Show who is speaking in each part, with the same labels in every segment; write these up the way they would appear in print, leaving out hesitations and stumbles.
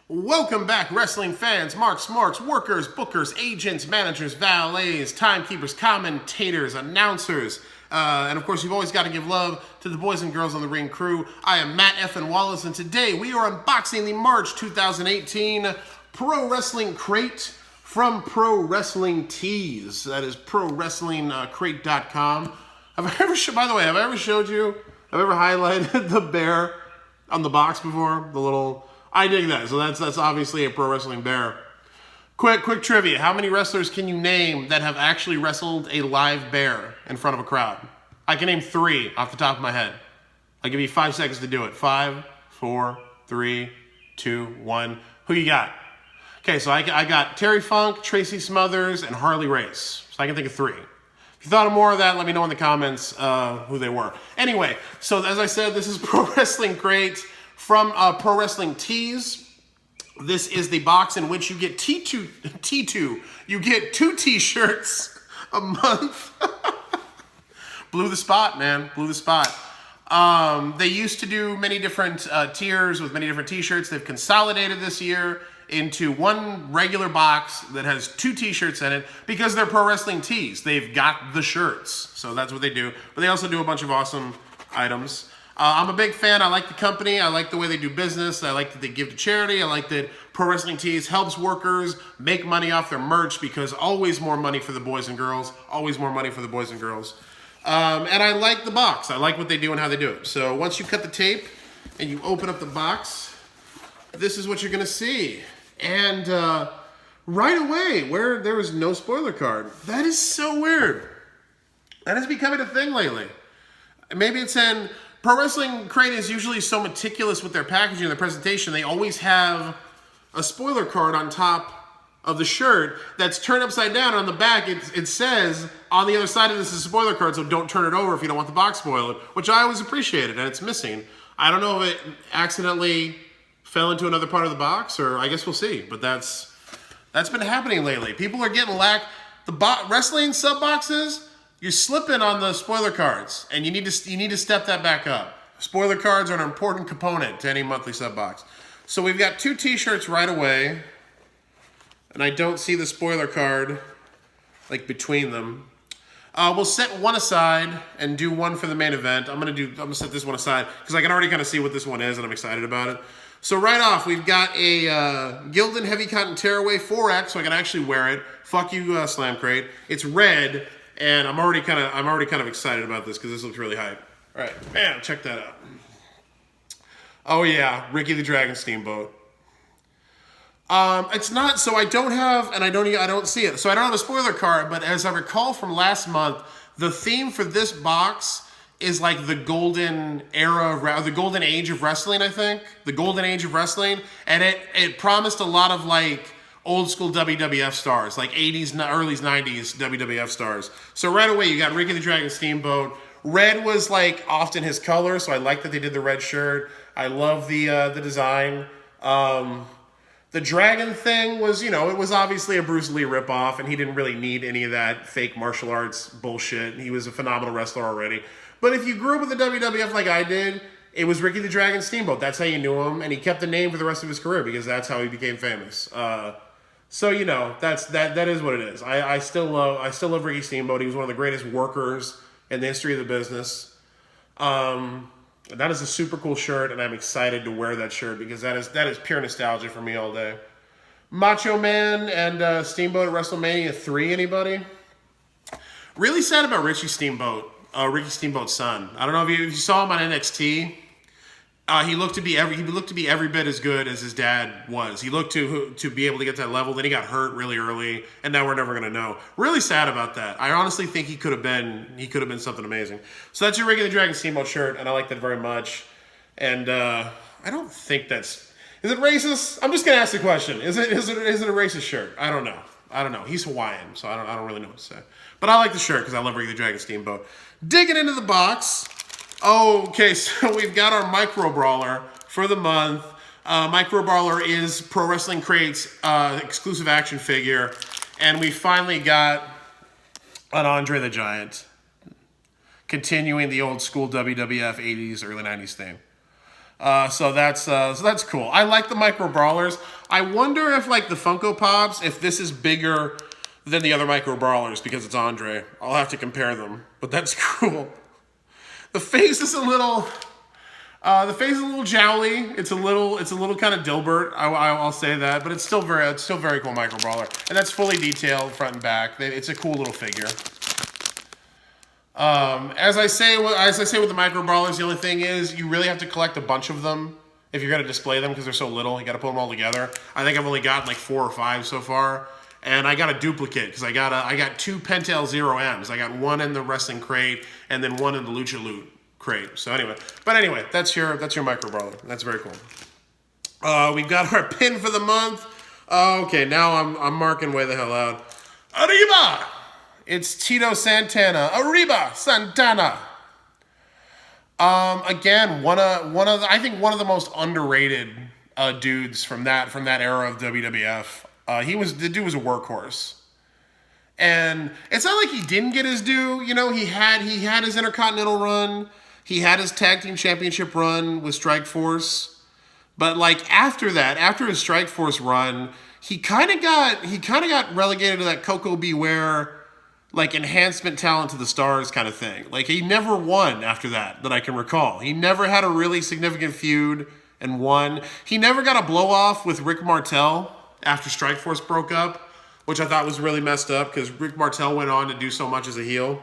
Speaker 1: Welcome back, wrestling fans, marks, workers, bookers, agents, managers, valets, timekeepers, commentators, announcers, and of course, you've always got to give love to the boys and girls on the ring crew. I am Matt F. Wallace, and today we are unboxing the March 2018 Pro Wrestling Crate from Pro Wrestling Tees. That is ProWrestlingCrate.com. By the way, have I ever showed you, have I ever highlighted the bear on the box before? The little... I dig that. So that's obviously a pro wrestling bear. Quick trivia. How many wrestlers can you name that have actually wrestled a live bear in front of a crowd? I can name 3 off the top of my head. I'll give you 5 seconds to do it. 5, 4, 3, 2, 1. Who you got? Okay, so I got Terry Funk, Tracy Smothers, and Harley Race. So I can think of 3. If you thought of more of that, let me know in the comments who they were. Anyway, so as I said, this is Pro Wrestling Crate from Pro Wrestling Tees. This is the box in which you get T2. You get 2 t-shirts a month. Blew the spot, man. Blew the spot. They used to do many different tiers with many different t-shirts. They've consolidated this year into one regular box that has 2 t-shirts in it because they're Pro Wrestling Tees. They've got the shirts. So that's what they do. But they also do a bunch of awesome items. I'm a big fan. I like the company. I like the way they do business. I like that they give to charity. I like that Pro Wrestling Tees helps workers make money off their merch because always more money for the boys and girls. Always more money for the boys and girls. And I like the box. I like what they do and how they do it. So once you cut the tape and you open up the box, this is what you're going to see. And right away, where there was no spoiler card. That is so weird. That is becoming a thing lately. Maybe it's in... Pro Wrestling Crate is usually so meticulous with their packaging and their presentation. They always have a spoiler card on top of the shirt that's turned upside down. On the back, it says, on the other side of this is a spoiler card, so don't turn it over if you don't want the box spoiled, which I always appreciated, and it's missing. I don't know if it accidentally fell into another part of the box, or I guess we'll see, but that's been happening lately. People are getting wrestling sub boxes. You're slipping on the spoiler cards, and you need to step that back up. Spoiler cards are an important component to any monthly sub box. So we've got 2 t-shirts right away, and I don't see the spoiler card like between them. We'll set one aside and do one for the main event. I'm gonna set this one aside because I can already kind of see what this one is, and I'm excited about it. So right off, we've got a Gildan Heavy Cotton Tearaway 4X, so I can actually wear it. Fuck you, Slam Crate. It's red. And I'm already kind of excited about this because this looks really hype. All right, man, check that out. Oh yeah, Ricky the Dragon Steamboat. It's not, so I don't have, and I don't see it. So I don't have a spoiler card, but as I recall from last month, the theme for this box is like the golden era, the golden age of wrestling, I think. The golden age of wrestling, and it promised a lot of like old school WWF stars, like 80s, early 90s WWF stars. So right away, you got Ricky the Dragon Steamboat. Red was like often his color, so I like that they did the red shirt. I love the design. The dragon thing was, it was obviously a Bruce Lee ripoff, and he didn't really need any of that fake martial arts bullshit. He was a phenomenal wrestler already. But if you grew up with the WWF like I did, it was Ricky the Dragon Steamboat. That's how you knew him, and he kept the name for the rest of his career because that's how he became famous. So that is what it is. I still love Ricky Steamboat. He was one of the greatest workers in the history of the business. That is a super cool shirt, and I'm excited to wear that shirt because that is pure nostalgia for me all day. Macho Man and Steamboat at WrestleMania 3. Anybody? Really sad about Ricky Steamboat. Ricky Steamboat's son. I don't know if you saw him on NXT. He looked to be every bit as good as his dad was. He looked to be able to get to that level. Then he got hurt really early, and now we're never going to know. Really sad about that. I honestly think he could have been something amazing. So that's your Ricky the Dragon Steamboat shirt, and I like that very much. And I don't think is it racist? I'm just going to ask the question. Is it a racist shirt? I don't know. He's Hawaiian, so I don't really know what to say. But I like the shirt because I love Ricky the Dragon Steamboat. Digging into the box. Okay, so we've got our Micro Brawler for the month. Micro Brawler is Pro Wrestling Crate's exclusive action figure. And we finally got an Andre the Giant. Continuing the old school WWF 80s, early 90s theme. So that's cool. I like the micro brawlers. I wonder if like the Funko Pops, if this is bigger than the other micro brawlers because it's Andre. I'll have to compare them, but that's cool. The face is a little jowly. It's a little kind of Dilbert. I'll say that, but it's still very cool micro brawler, and that's fully detailed front and back. It's a cool little figure. As I say with the micro brawlers, the only thing is you really have to collect a bunch of them if you're gonna display them because they're so little. You got to put them all together. I think I've only gotten like 4 or 5 so far, and I got a duplicate because I got 2 Pentel 0Ms. I got one in the wrestling crate and then one in the Lucha Loot crate. So anyway, that's your micro brawler. That's very cool. We've got our pin for the month. Okay, now I'm marking way the hell out. Arriba! It's Tito Santana. Arriba Santana. Again, I think one of the most underrated dudes from that era of WWF. The dude was a workhorse. And it's not like he didn't get his due. You know, he had his Intercontinental run. He had his Tag Team Championship run with Strikeforce. But like after his Strikeforce run, he kind of got relegated to that Coco Beware like enhancement talent to the stars kind of thing. Like he never won after that I can recall. He never had a really significant feud and won. He never got a blow off with Rick Martel after Strikeforce broke up, which I thought was really messed up because Rick Martel went on to do so much as a heel.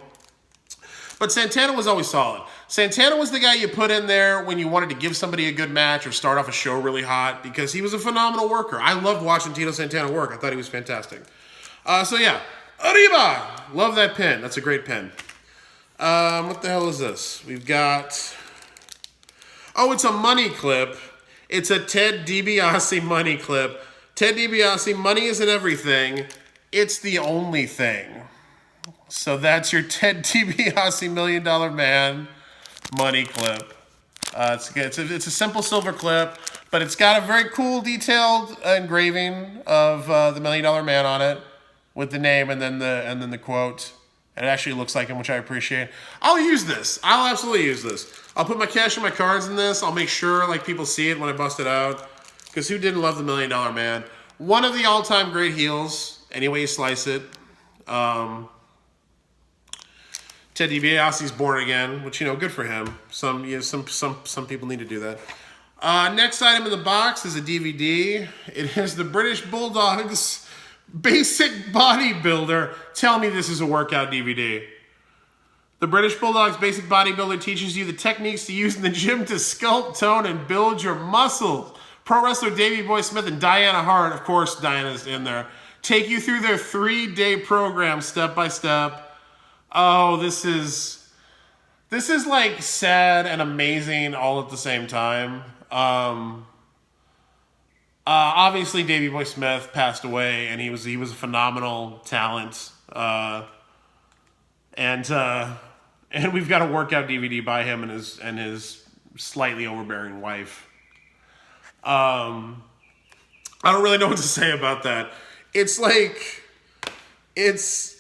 Speaker 1: But Santana was always solid. Santana was the guy you put in there when you wanted to give somebody a good match or start off a show really hot because he was a phenomenal worker. I loved watching Tito Santana work. I thought he was fantastic. So yeah, Arriba! Love that pin. That's a great pin. What the hell is this? We've got... Oh, it's a money clip. It's a Ted DiBiase money clip. Ted DiBiase, money isn't everything. It's the only thing. So that's your Ted DiBiase $1 Million Man money clip. It's a simple silver clip, but it's got a very cool detailed engraving of the $1 Million Man on it with the name and then the quote. And it actually looks like him, which I appreciate. I'll use this. I'll absolutely use this. I'll put my cash and my cards in this. I'll make sure like people see it when I bust it out. Because who didn't love the $1 Million Man? One of the all-time great heels, any way you slice it. Ted DiBiase's born again, which, you know, good for him. Some people need to do that. Next item in the box is a DVD. It is the British Bulldogs Basic Bodybuilder. Tell me this is a workout DVD. The British Bulldogs Basic Bodybuilder teaches you the techniques to use in the gym to sculpt, tone, and build your muscles. Pro wrestler Davey Boy Smith and Diana Hart, of course Diana's in there, take you through their 3-day program step by step. Oh, this is like sad and amazing all at the same time. Obviously Davey Boy Smith passed away, and he was a phenomenal talent. And we've got a workout DVD by him and his slightly overbearing wife. I don't really know what to say about that.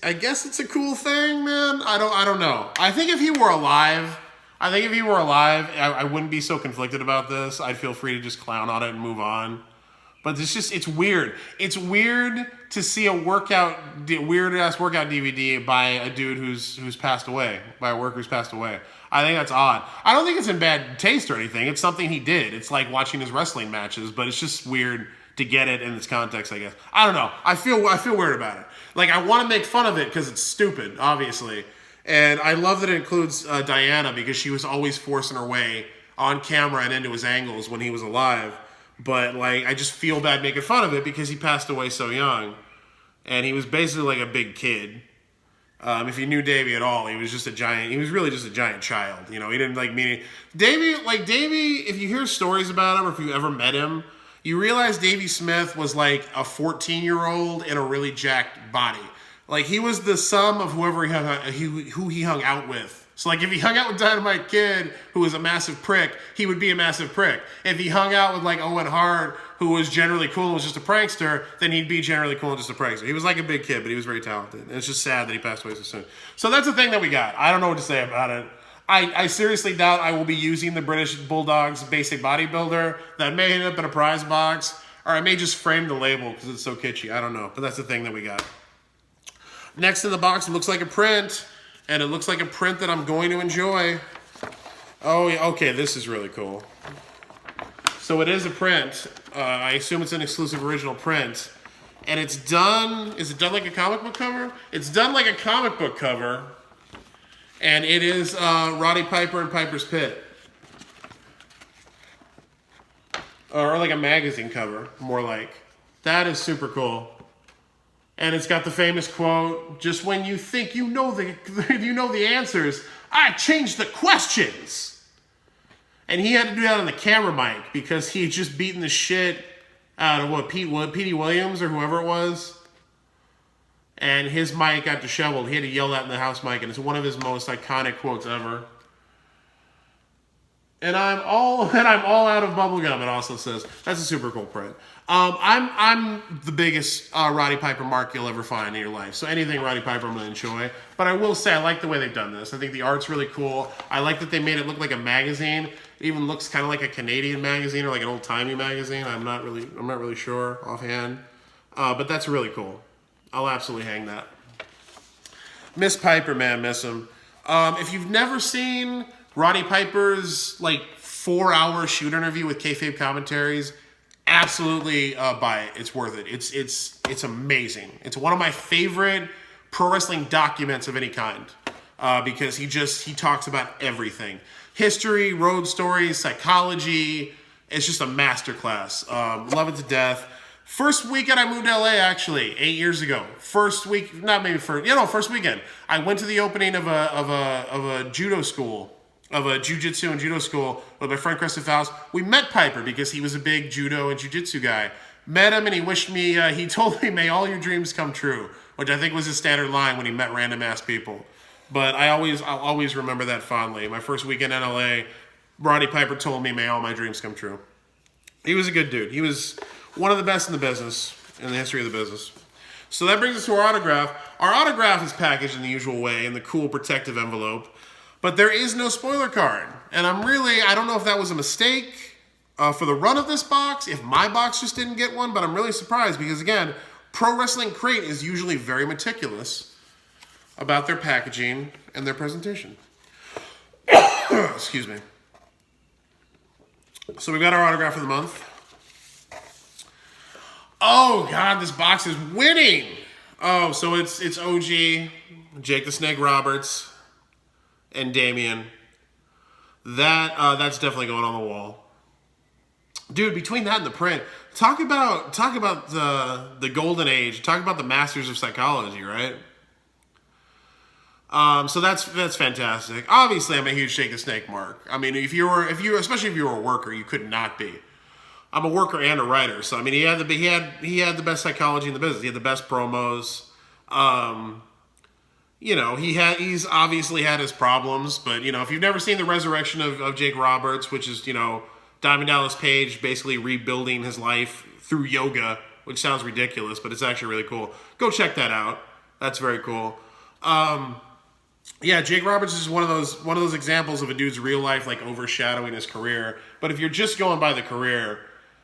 Speaker 1: I guess it's a cool thing, man. I don't know. I think if he were alive, I wouldn't be so conflicted about this. I'd feel free to just clown on it and move on. But it's weird. It's weird to see a weird-ass workout DVD by a dude who's passed away, by a worker who's passed away. I think that's odd. I don't think it's in bad taste or anything. It's something he did. It's like watching his wrestling matches, but it's just weird to get it in its context, I guess. I don't know. I feel weird about it. Like, I want to make fun of it because it's stupid, obviously. And I love that it includes Diana because she was always forcing her way on camera and into his angles when he was alive. But, like, I just feel bad making fun of it because he passed away so young. And he was basically like a big kid. If you knew Davey at all, he was really just a giant child. You know, he didn't like meaning. Davey, if you hear stories about him or if you ever met him, you realize Davey Smith was like a 14-year-old in a really jacked body. Like, he was the sum of who he hung out with. So, like, if he hung out with Dynamite Kid, who was a massive prick, he would be a massive prick. If he hung out with, like, Owen Hart, who was generally cool and was just a prankster, then he'd be generally cool and just a prankster. He was like a big kid, but he was very talented. And it's just sad that he passed away so soon. So that's the thing that we got. I don't know what to say about it. I seriously doubt I will be using the British Bulldog's basic bodybuilder. That may end up in a prize box, or I may just frame the label because it's so kitschy. I don't know, but that's the thing that we got. Next in the box, it looks like a print, and it looks like a print that I'm going to enjoy. Oh, yeah, okay, this is really cool. So it is a print. I assume it's an exclusive original print. And it's done, is it done like a comic book cover? It's done like a comic book cover. And it is Roddy Piper and Piper's Pit. Or like a magazine cover, more like. That is super cool. And it's got the famous quote, just when you think you know the answers, I changed the questions. And he had to do that on the camera mic because he had just beaten the shit out of Petey Williams or whoever it was. And his mic got disheveled. He had to yell that in the house mic, and it's one of his most iconic quotes ever. And I'm all out of bubblegum, it also says. That's a super cool print. I'm the biggest Roddy Piper mark you'll ever find in your life. So anything Roddy Piper I'm going to enjoy. But I will say I like the way they've done this. I think the art's really cool. I like that they made it look like a magazine. It even looks kind of like a Canadian magazine or like an old-timey magazine. I'm not really sure offhand. But that's really cool. I'll absolutely hang that. Miss Piper, man, miss him. If you've never seen Roddy Piper's like 4-hour shoot interview with kayfabe commentaries, absolutely buy it. It's worth it. It's amazing. It's one of my favorite pro wrestling documents of any kind because he talks about everything. History, road stories, psychology. It's just a masterclass. Love it to death. First weekend I moved to LA, actually, 8 years ago. First weekend. I went to the opening of a judo school, of a jiu-jitsu and judo school with my friend Kristen Faust. We met Piper because he was a big judo and jiu-jitsu guy. Met him and he wished me, he told me, may all your dreams come true, which I think was his standard line when he met random ass people. But I'll always remember that fondly. My first weekend in LA, Roddy Piper told me, may all my dreams come true. He was a good dude. He was one of the best in the business, in the history of the business. So that brings us to our autograph. Our autograph is packaged in the usual way, in the cool protective envelope. But there is no spoiler card. And I don't know if that was a mistake for the run of this box, if my box just didn't get one, but I'm really surprised because, again, Pro Wrestling Crate is usually very meticulous about their packaging and their presentation. Excuse me. So we've got our autograph of the month. Oh, God, this box is winning. Oh, so it's OG, Jake the Snake Roberts, and Damien. That's definitely going on the wall. Dude, between that and the print, talk about the golden age. Talk about the masters of psychology, right? So that's fantastic. Obviously, I'm a huge Jake the Snake mark. I mean, especially if you were a worker, you could not be. I'm a worker and a writer, so I mean, he had the best psychology in the business. He had the best promos. He's obviously had his problems, but if you've never seen the resurrection of Jake Roberts, which is Diamond Dallas Page basically rebuilding his life through yoga, which sounds ridiculous, but it's actually really cool. Go check that out. That's very cool. Jake Roberts is one of those examples of a dude's real life like overshadowing his career. But if you're just going by the career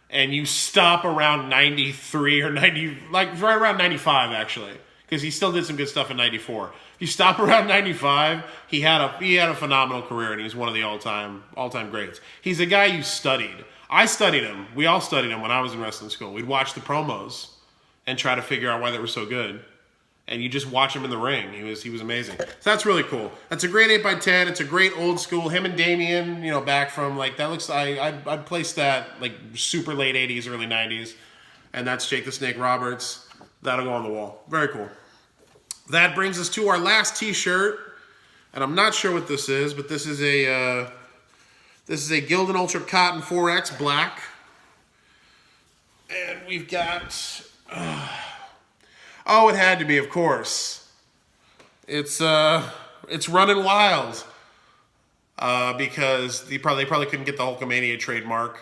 Speaker 1: and you stop around 93 or 90, like right around 95 actually, because he still did some good stuff in 94. If you stop around 95, he had a phenomenal career and he's one of the all-time greats. He's a guy you studied. I studied him. We all studied him when I was in wrestling school. We'd watch the promos and try to figure out why they were so good. And you just watch him in the ring. He was amazing. So that's really cool. That's a great 8x10. It's a great old school. Him and Damien, back from like that looks. I'd place that like super late 80s, early 90s, and that's Jake the Snake Roberts. That'll go on the wall. Very cool. That brings us to our last T-shirt, and I'm not sure what this is, but this is a Gildan Ultra Cotton 4X black, and we've got. Oh, it had to be, of course. It's running wild because they probably couldn't get the Hulkamania trademark.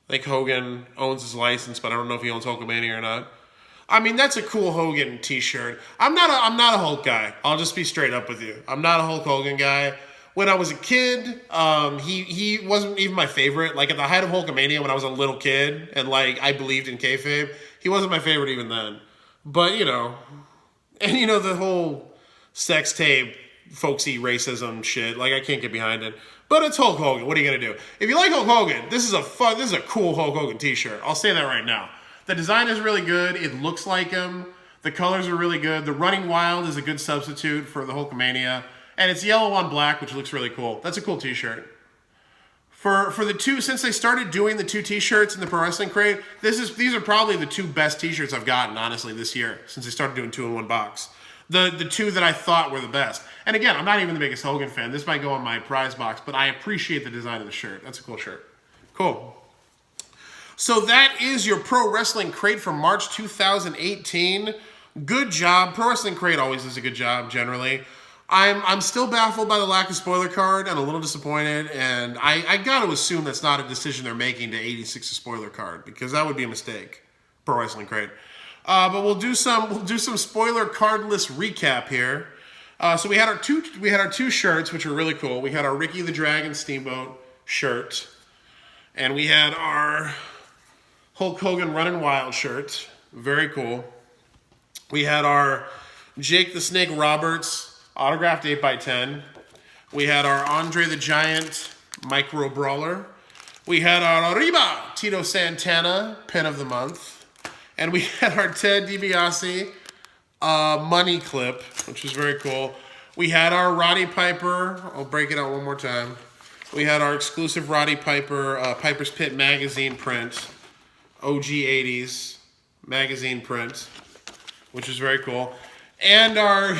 Speaker 1: I think Hogan owns his license, but I don't know if he owns Hulkamania or not. I mean, that's a cool Hogan t-shirt. I'm not a Hulk guy. I'll just be straight up with you. I'm not a Hulk Hogan guy. When I was a kid, he wasn't even my favorite. Like at the height of Hulkamania when I was a little kid and like I believed in kayfabe, he wasn't my favorite even then. But and the whole sex tape, folksy racism shit, like I can't get behind it. But it's Hulk Hogan. What are you gonna do? If you like Hulk Hogan, this is a cool Hulk Hogan t-shirt. I'll say that right now. The design is really good. It looks like him. The colors are really good. The Running Wild is a good substitute for the Hulkamania. And it's yellow on black, which looks really cool. That's a cool t-shirt. For the two, since they started doing the two t-shirts in the Pro Wrestling Crate, these are probably the two best t-shirts I've gotten, honestly, this year, since they started doing 2-in-1 box. The two that I thought were the best. And again, I'm not even the biggest Hogan fan. This might go on my prize box, but I appreciate the design of the shirt. That's a cool shirt. Cool. So that is your Pro Wrestling Crate for March 2018. Good job. Pro Wrestling Crate always does a good job, generally. I'm still baffled by the lack of spoiler card and a little disappointed, and I got to assume that's not a decision they're making to 86 a spoiler card, because that would be a mistake. Pro Wrestling Crate. But we'll do some spoiler cardless recap here. So we had our two shirts, which were really cool. We had our Ricky the Dragon Steamboat shirt, and we had our Hulk Hogan Running Wild shirt. Very cool. We had our Jake the Snake Roberts autographed 8x10. We had our Andre the Giant Micro Brawler. We had our Arriba Tito Santana Pin of the Month. And we had our Ted DiBiase money clip, which was very cool. We had our Roddy Piper. I'll break it out one more time. We had our exclusive Roddy Piper Piper's Pit magazine print. OG 80s magazine print, which is very cool. And our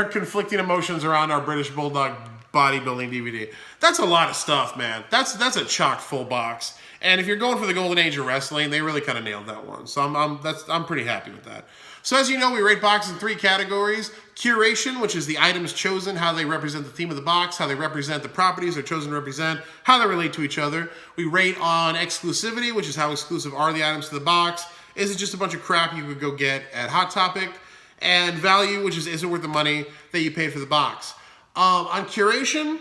Speaker 1: conflicting emotions around our British Bulldog bodybuilding DVD. That's a lot of stuff, man. That's a chock full box. And if you're going for the golden age of wrestling, they really kind of nailed that one. So I'm pretty happy with that. So as you know, we rate boxes in 3 categories. Curation, which is the items chosen, how they represent the theme of the box, how they represent the properties they're chosen to represent, how they relate to each other. We rate on exclusivity, which is how exclusive are the items to the box. Is it just a bunch of crap you could go get at Hot Topic? And value, which is it worth the money that you paid for the box. On Curation,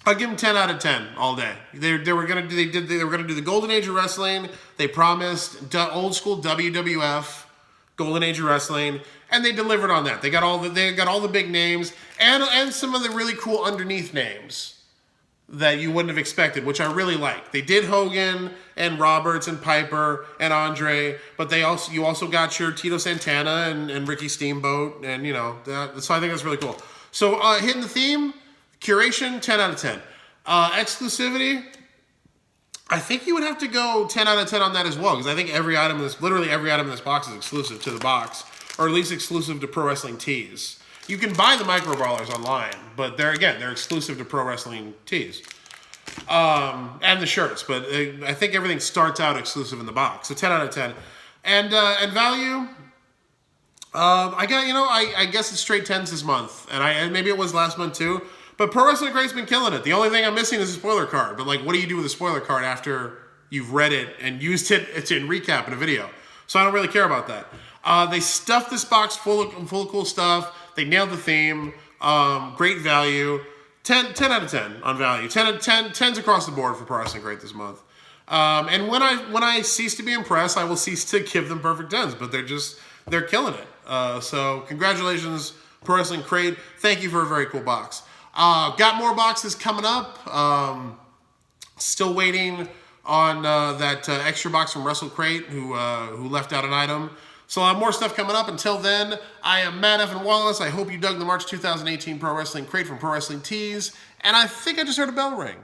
Speaker 1: I'll give them 10 out of 10 all day. They were gonna do the golden age of wrestling. They promised old school WWF golden age of wrestling, and they delivered on that. They got all the big names and some of the really cool underneath names that you wouldn't have expected, which I really like. They did Hogan and Roberts and Piper and Andre, but you also got your Tito Santana and Ricky Steamboat, and so I think that's really cool. So hitting the theme, Curation, 10 out of 10. Exclusivity, I think you would have to go 10 out of 10 on that as well, because I think literally every item in this box is exclusive to the box, or at least exclusive to Pro Wrestling Tees. You can buy the Micro Brawlers online, but they're exclusive to Pro Wrestling Tees. And the shirts, but I think everything starts out exclusive in the box. So 10 out of 10. And value, I guess it's straight 10s this month. And maybe it was last month too. But Pro Wrestling Crate's been killing it. The only thing I'm missing is a spoiler card. But what do you do with a spoiler card after you've read it and used it to recap in a video? So I don't really care about that. They stuffed this box full of cool stuff. They nailed the theme. Great value. 10 out of 10 on value. 10s across the board for Pro Wrestling Crate this month. And when I cease to be impressed, I will cease to give them perfect 10s. But they're killing it. So congratulations, Pro Wrestling Crate. Thank you for a very cool box. Got more boxes coming up. Still waiting on that extra box from Wrestle Crate who left out an item. So I'll have more stuff coming up. Until then, I am Matt F. Wallace. I hope you dug the March 2018 Pro Wrestling Crate from Pro Wrestling Tees. And I think I just heard a bell ring.